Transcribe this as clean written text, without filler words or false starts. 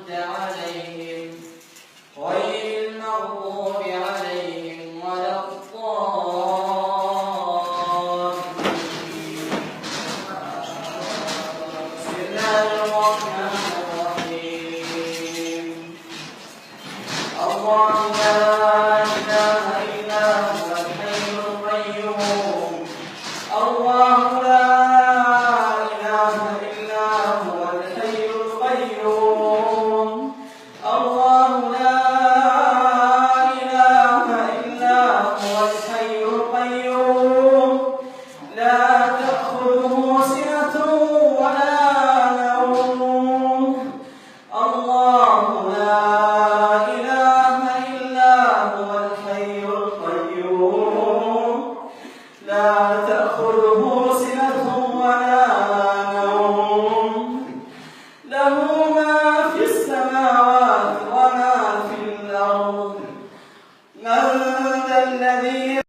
أنعمت عليهم غير المغضوب عليهم ولا الضالين. بسم الله الرحمن الرحيم. الله لا إله إلا هو الحي القيوم. الله لا إله إلا هو الحي القيوم. الله لا إله إلا هو الحي القيوم. لا تأخذه سنة ولا نوم. الله لا إله إلا هو الحي القيوم. لا تأخذه سنة ولا نوم. له ما في السماوات وما في الأرض. من ذا الذي